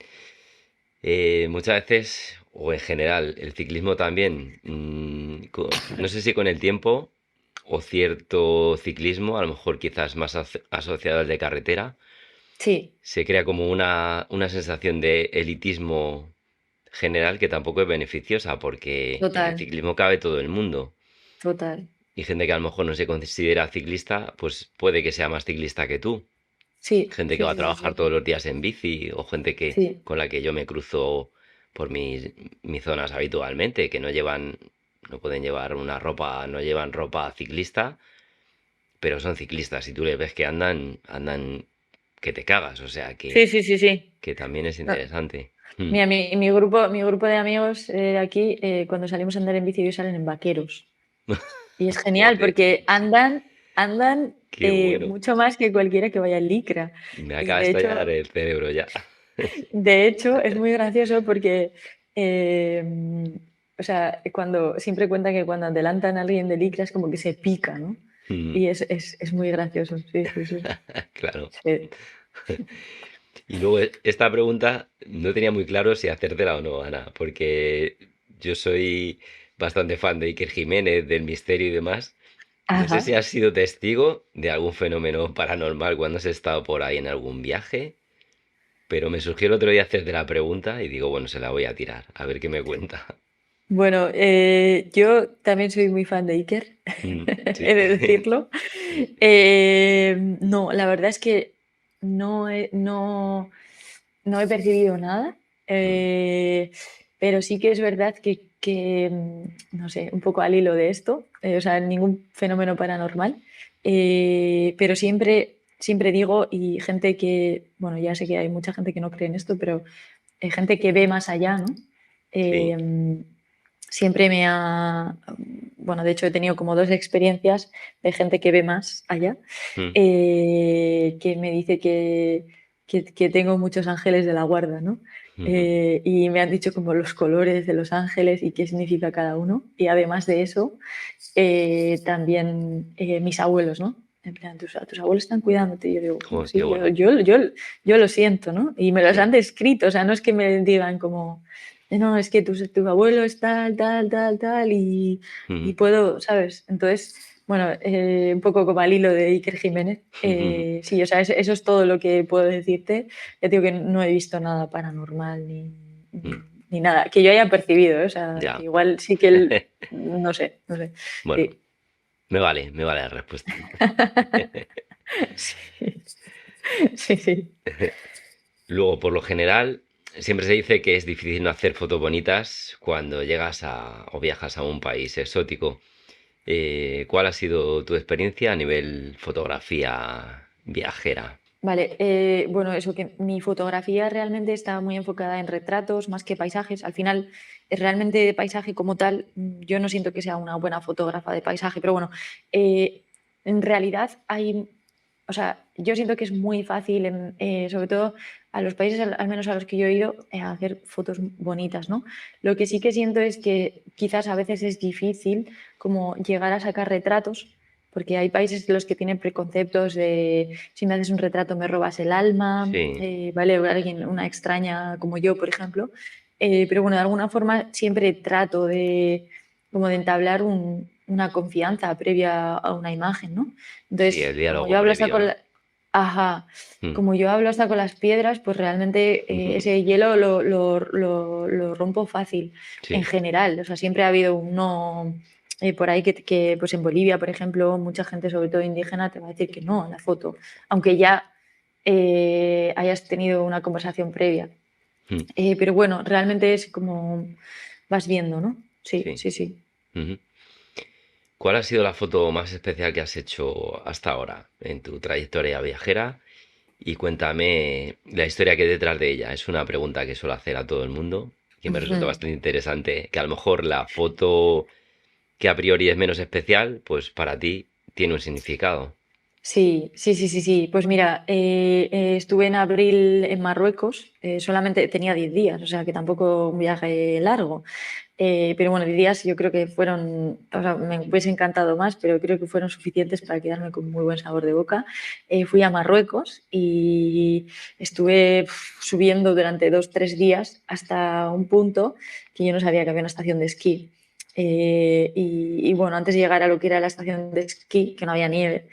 Muchas veces, o en general, el ciclismo también, no sé si con el tiempo o cierto ciclismo, a lo mejor quizás más asociado al de carretera, Sí, se crea como una sensación de elitismo general que tampoco es beneficiosa porque en el total, ciclismo cabe todo el mundo. total. Y gente que a lo mejor no se considera ciclista, pues puede que sea más ciclista que tú. Sí, Gente que sí, va a sí, sí, trabajar sí. todos los días en bici o gente que Sí, con la que yo me cruzo por mis zonas habitualmente, que no llevan, no pueden llevar una ropa, no llevan ropa ciclista, pero son ciclistas y tú les ves que andan que te cagas, o sea sí, sí, sí, sí. que también es No, interesante. Hmm. mira, mi grupo de amigos de aquí, cuando salimos a andar en bici, ellos salen en vaqueros. Y es genial Joder, porque andan qué bueno. mucho más que cualquiera que vaya en licra. Me Y acaba de estallar el cerebro ya. de hecho, es muy gracioso porque, eh, o sea, siempre cuentan que cuando adelantan a alguien de licra es como que se pica, ¿no? Hmm. Y es muy gracioso, sí, sí, sí. Claro. Sí. Y luego esta pregunta no tenía muy claro si hacértela o no, Ana, porque yo soy bastante fan de Iker Jiménez, del misterio y demás. No sé Ajá. si has sido testigo de algún fenómeno paranormal cuando has estado por ahí en algún viaje, pero me surgió el otro día hacerte la pregunta y digo, bueno, se la voy a tirar, a ver qué me cuenta. Bueno, yo también soy muy fan de Iker, Sí. he de decirlo. No, la verdad es que no he percibido nada, Mm, pero sí que es verdad no sé, un poco al hilo de esto, o sea, ningún fenómeno paranormal, pero siempre digo, y gente que, bueno, ya sé que hay mucha gente que no cree en esto, pero hay gente que ve más allá, ¿no? sí. Eh, siempre bueno, de hecho he tenido como dos experiencias de gente que ve más allá, Mm, que me dice que tengo muchos ángeles de la guarda, ¿no? ujú. Y me han dicho como los colores de los ángeles y qué significa cada uno. Y además de eso, también mis abuelos, ¿no? En plan, tus abuelos están cuidándote. Y yo digo, "Oh, Joder, qué sí, bueno. yo lo siento, ¿no? Y me los Sí. han descrito, o sea, no es que me digan como, no, es que tu abuelo es tal, tal, tal, tal, y Ujú, puedo, ¿sabes? Entonces, bueno, un poco como al hilo de Iker Jiménez. ujú, Sí, o sea, eso es todo lo que puedo decirte. Ya digo que no he visto nada paranormal mm, ni nada que yo haya percibido, ¿eh? O sea, que ya. igual sí que él, no sé, Bueno, sí. me vale la respuesta. Sí, sí, sí. Luego, por lo general, siempre se dice que es difícil no hacer fotos bonitas cuando llegas o viajas a un país exótico. ¿Cuál ha sido tu experiencia a nivel fotografía viajera? Vale, bueno, eso que mi fotografía realmente está muy enfocada en retratos más que paisajes. Al final, realmente de paisaje como tal, yo no siento que sea una buena fotógrafa de paisaje, pero bueno, eh, en realidad o sea, yo siento que es muy fácil, sobre todo a los países, al menos a los que yo he ido, hacer fotos bonitas, ¿no? Lo que sí que siento es que quizás a veces es difícil como llegar a sacar retratos porque hay países en los que tienen preconceptos de si me haces un retrato me robas el alma, Sí, ¿vale? O alguien, una extraña como yo, por ejemplo. Pero bueno, de alguna forma siempre trato como de entablar una confianza previa a una imagen, ¿no? sí, el Entonces, como diálogo yo hablo hasta previo, con ¿no? la... Ajá, Mm, como yo hablo hasta con las piedras, pues realmente ese hielo lo rompo fácil en sí, general. O sea, siempre ha habido uno por ahí pues en Bolivia, por ejemplo, mucha gente, sobre todo indígena, te va a decir que no a la foto, aunque ya hayas tenido una conversación previa. mm, Pero bueno, realmente es como vas viendo, ¿no? Sí, sí. sí, sí. Ujú. ¿Cuál ha sido la foto más especial que has hecho hasta ahora en tu trayectoria viajera? Y cuéntame la historia que hay detrás de ella. Es una pregunta que suelo hacer a todo el mundo, que me resulta Ujú. bastante interesante, que a lo mejor la foto que a priori es menos especial, pues para ti tiene un significado. Sí, sí, sí, sí, sí. Pues mira, estuve en abril en Marruecos, solamente tenía 10 días, o sea que tampoco un viaje largo. Pero bueno, 10 días yo creo que fueron, o sea, me hubiese encantado más, pero creo que fueron suficientes para quedarme con muy buen sabor de boca. Fui a Marruecos y estuve subiendo durante 2, 3 días hasta un punto que yo no sabía que había una estación de esquí. Y bueno, antes de llegar a lo que era la estación de esquí, que no había nieve,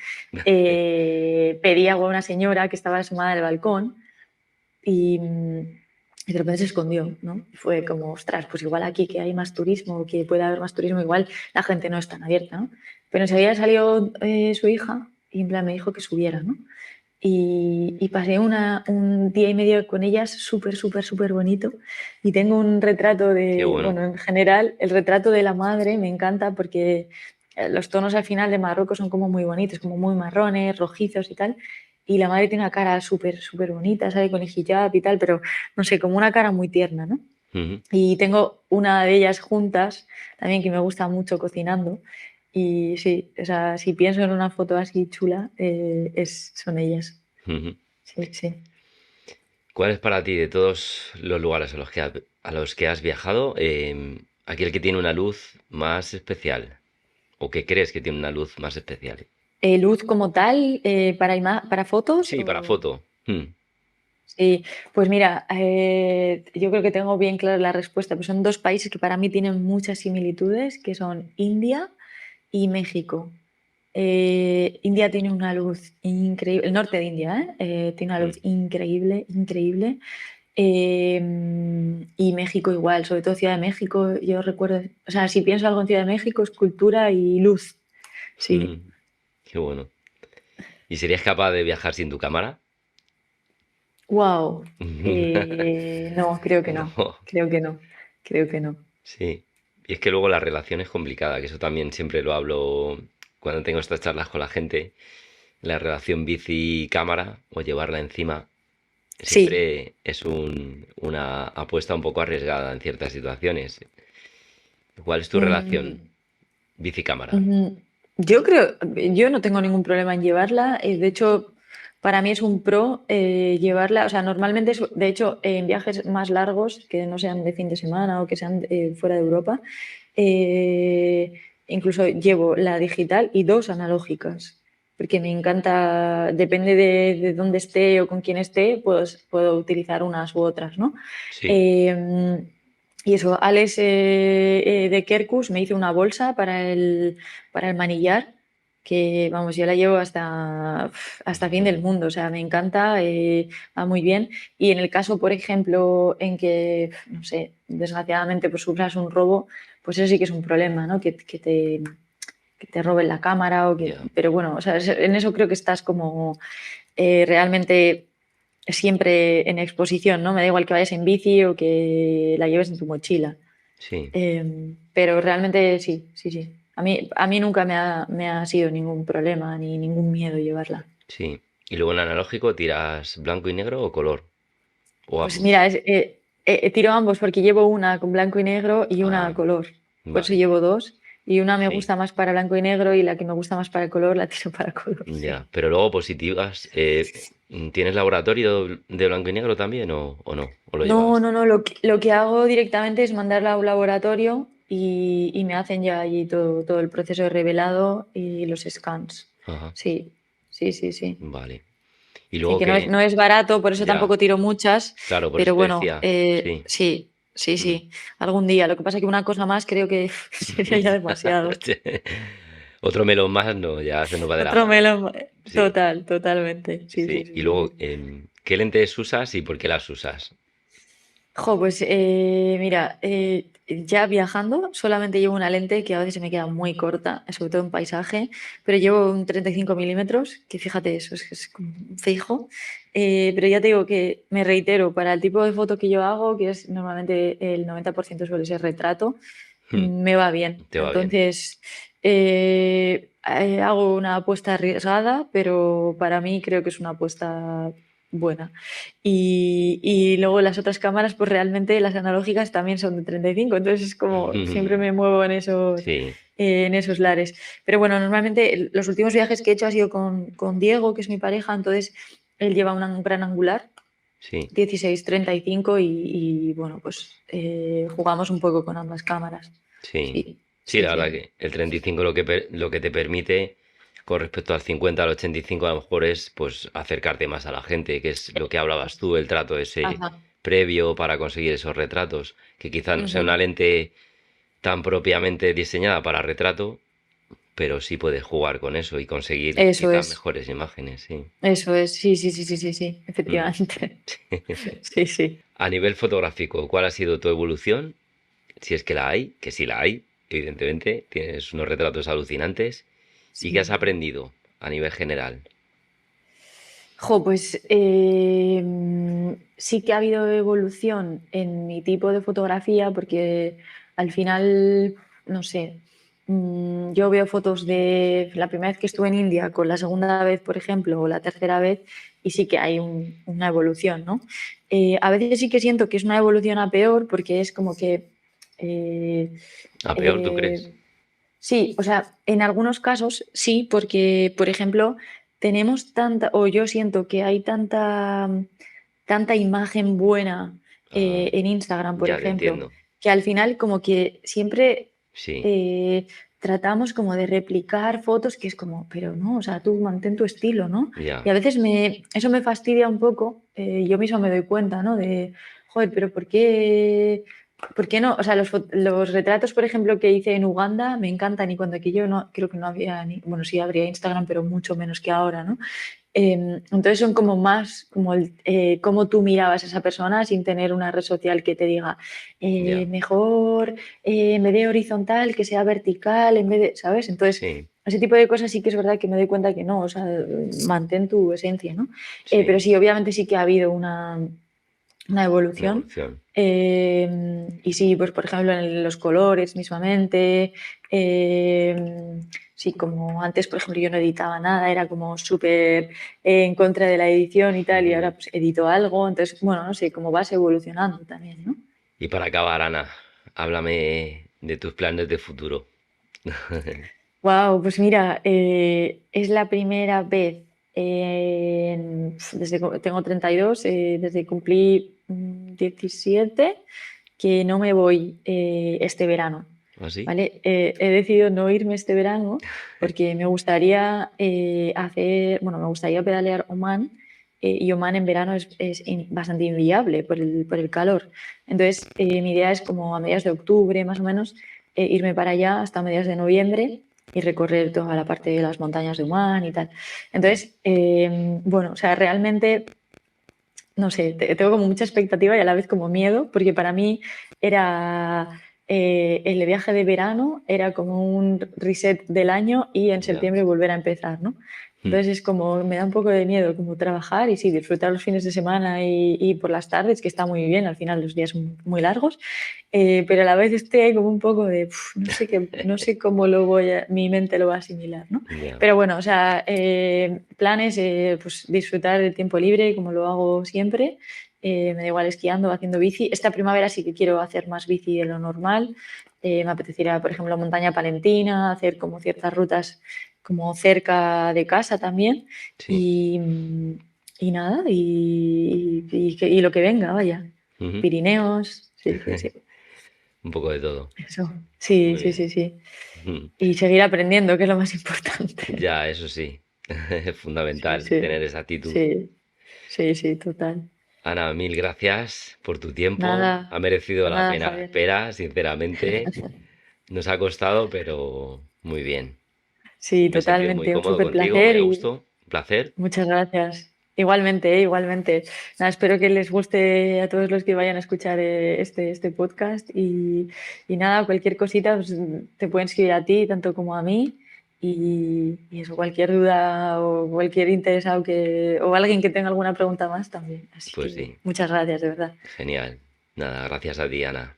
pedí agua a una señora que estaba asomada en el balcón y de repente se escondió, ¿no? Y fue como, ostras, pues igual aquí que hay más turismo, que puede haber más turismo, igual la gente no es tan abierta, ¿no? Pero enseguida salió su hija y en plan me dijo que subiera, ¿no? Y pasé un día y medio con ellas súper, súper, súper bonito. Y tengo un retrato Qué bueno. bueno, en general, el retrato de la madre me encanta porque los tonos al final de Marruecos son como muy bonitos, como muy marrones, rojizos y tal. Y la madre tiene una cara súper, súper bonita, sale con el hijab y tal, pero no sé, como una cara muy tierna, ¿no? Ujú, Y tengo una de ellas juntas, también que me gusta mucho cocinando. Y sí, o sea, si pienso en una foto así chula, son ellas. ujú. Sí, sí. ¿Cuál es para ti de todos los lugares a los que has viajado, aquel que tiene una luz más especial? ¿O que crees que tiene una luz más especial? Luz como tal, para fotos. Sí, para foto. Mm, Sí, pues mira, yo creo que tengo bien clara la respuesta, pues son dos países que para mí tienen muchas similitudes, que son India y México. India tiene una luz increíble, el norte de India, tiene una luz Mm, increíble, increíble. Y México igual, sobre todo Ciudad de México, yo recuerdo, o sea, si pienso algo en Ciudad de México es cultura y luz, sí. mm, qué bueno. ¿Y serías capaz de viajar sin tu cámara? Wow. No, creo que no, No, creo que no, creo que no. sí. Y es que luego la relación es complicada, que eso también siempre lo hablo cuando tengo estas charlas con la gente. La relación bici-cámara o llevarla encima Sí. siempre es una apuesta un poco arriesgada en ciertas situaciones. ¿Cuál es tu relación Mm, bici-cámara? mm, yo creo, yo no tengo ningún problema en llevarla. De hecho, para mí es un pro llevarla. O sea, normalmente, de hecho, en viajes más largos, que no sean de fin de semana o que sean fuera de Europa, incluso llevo la digital y dos analógicas. Porque me encanta, depende de dónde esté o con quién esté, pues puedo utilizar unas u otras, ¿no? Sí. Eh, y eso, Alex de Kerkus me hizo una bolsa para el manillar, que vamos, yo la llevo hasta fin del mundo, o sea, me encanta, va muy bien. Y en el caso, por ejemplo, en que, no sé, desgraciadamente pues sufras un robo, pues eso sí que es un problema, ¿no? Que te roben la cámara o que... Ya, Pero bueno, o sea, en eso creo que estás como realmente siempre en exposición, ¿no? Me da igual que vayas en bici o que la lleves en tu mochila. sí, Pero realmente sí, sí, sí. A mí nunca me ha sido ningún problema ni ningún miedo llevarla. sí. Y luego en analógico tiras blanco y negro o color, o Pues ambos. mira, tiro ambos porque llevo una con blanco y negro y una a Ah, color. Por eso vale, llevo dos. Y una me sí. gusta más para blanco y negro y la que me gusta más para el color la tiro para color, sí. Ya, pero luego positivas, ¿tienes laboratorio de blanco y negro también o no? ¿O lo No, llevas? no, no. Lo que hago directamente es mandarla a un laboratorio y me hacen ya allí todo el proceso de revelado y los scans. Ajá, Sí, sí, sí, sí. vale. Y Sí, luego que no es, que, no es barato, por eso ya, tampoco tiro muchas, claro, por eso pero te bueno, decía, sí. sí, sí, Mm. sí, algún día. Lo que pasa es que una cosa más creo que sería ya demasiado. Otro melón más, no, ya se nos va de las Otro manos. melón, Sí, total, totalmente. Sí, sí, sí. sí, Y sí, luego, sí. ¿qué lentes usas y por qué las usas? Jo, pues mira, ya viajando solamente llevo una lente que a veces se me queda muy corta, sobre todo en paisaje, pero llevo un 35 milímetros, que fíjate, eso es como un fijo. Pero ya te digo que me reitero, para el tipo de foto que yo hago, que es normalmente el 90% suele ser retrato, Hmm, me va bien. te va bien. Entonces, hago una apuesta arriesgada, pero para mí creo que es una apuesta buena. Y luego las otras cámaras, pues realmente las analógicas también son de 35, entonces es como siempre me muevo Sí, en esos lares. Pero bueno, normalmente los últimos viajes que he hecho ha sido con Diego, que es mi pareja, entonces él lleva un gran angular. sí, 16-35 y bueno, pues jugamos un poco con ambas cámaras. sí. Sí, Sí, sí, la verdad sí. que el 35 lo que te permite con respecto al 50 al 85 a lo mejor es pues acercarte más a la gente, que es lo que hablabas tú, el trato ese Ajá. previo para conseguir esos retratos, que quizá no sea Ujú. una lente tan propiamente diseñada para retrato, pero sí puedes jugar con eso y conseguir Eso quizá es, mejores imágenes, sí. eso es, sí, sí, sí, sí, sí, sí, Mm. efectivamente. Sí, sí. A nivel fotográfico, ¿cuál ha sido tu evolución? Si es que la hay, que sí la hay, evidentemente, tienes unos retratos alucinantes. ¿Y qué has Sí. aprendido a nivel general? Jo, pues sí que ha habido evolución en mi tipo de fotografía porque al final, no sé, yo veo fotos de la primera vez que estuve en India con la segunda vez, por ejemplo, o la tercera vez, y sí que hay una evolución, ¿no? A veces sí que siento que es una evolución a peor porque es como que... eh, ¿A peor tú crees? eh, Sí, o sea, en algunos casos sí, porque, por ejemplo, tenemos tanta, o yo siento que hay tanta imagen buena Ah, en Instagram, por ya te ejemplo, entiendo. que al final como que siempre Sí, eh, tratamos como de replicar fotos que es como, pero no, o sea, tú mantén tu estilo, ¿no? Y ya. a veces eso me fastidia un poco, yo misma me doy cuenta, ¿no? De, joder, pero ¿por qué? ¿por qué no? O sea, los retratos, por ejemplo, que hice en Uganda me encantan y cuando aquí yo no, creo que no había ni, bueno, sí habría Instagram, pero mucho menos que ahora, ¿no? Entonces son como más como cómo tú mirabas a esa persona sin tener una red social que te diga Ya, mejor en vez de horizontal que sea vertical, en vez de, ¿sabes? Entonces, sí, ese tipo de cosas sí que es verdad que me doy cuenta que no, o sea, mantén tu esencia, ¿no? Pero sí, sí, obviamente sí que ha habido una una evolución. evolución. Y sí, pues por ejemplo en los colores mismamente. Sí, como antes, por ejemplo, yo no editaba nada, era como súper en contra de la edición y tal, y ahora Ujú. pues edito algo. Entonces, bueno, no sé, cómo vas evolucionando también, ¿no? Y para acabar, Ana, háblame de tus planes de futuro. Wow, pues mira, es la primera vez tengo 32, desde que cumplí 17, que no me voy este verano, ¿Así? ¿vale? He decidido no irme este verano porque me gustaría bueno, me gustaría pedalear Oman, y Oman en verano es bastante inviable por el calor. Entonces, mi idea es como a mediados de octubre, más o menos, irme para allá hasta mediados de noviembre y recorrer toda la parte de las montañas de Oman y tal. Entonces, bueno, o sea, realmente no sé, tengo como mucha expectativa y a la vez como miedo, porque para mí era el viaje de verano, era como un reset del año y en Ya. septiembre volver a empezar, ¿no? Mm. Entonces es como, me da un poco de miedo como trabajar y sí, disfrutar los fines de semana y por las tardes, que está muy bien, al final los días son muy largos, pero a la vez estoy ahí como un poco de, no sé no sé cómo mi mente lo va a asimilar, ¿no? Ya. Pero bueno, o sea, planes, pues disfrutar del tiempo libre como lo hago siempre. Me da igual esquiando o haciendo bici. Esta primavera sí que quiero hacer más bici de lo normal. Me apetecería, por ejemplo, montaña palentina, hacer como ciertas rutas como cerca de casa también. Sí. Y, y nada, y lo que venga, vaya. Ujú. Pirineos, sí, sí, sí. Un poco de todo. Eso. Sí, Muy sí, bien. sí, sí. Ujú. Y seguir aprendiendo, que es lo más importante. Ya, eso sí. Es Sí, fundamental sí, tener esa actitud. sí, sí, sí, total. Ana, mil gracias por tu tiempo. Ha Nada, merecido la nada, pena la Javier. espera, sinceramente. Nos ha costado, pero muy bien. Sí, Me he sentido muy totalmente, un cómodo súper contigo, placer me y gustó. Un placer. muchas gracias. Igualmente, igualmente. Nada, espero que les guste a todos los que vayan a escuchar este podcast y nada, cualquier cosita pues, te pueden escribir a ti, tanto como a mí. Y eso, cualquier duda o cualquier interesado o alguien que tenga alguna pregunta más también. Así Pues que sí, muchas gracias, de verdad. genial. Nada, gracias a ti, Ana.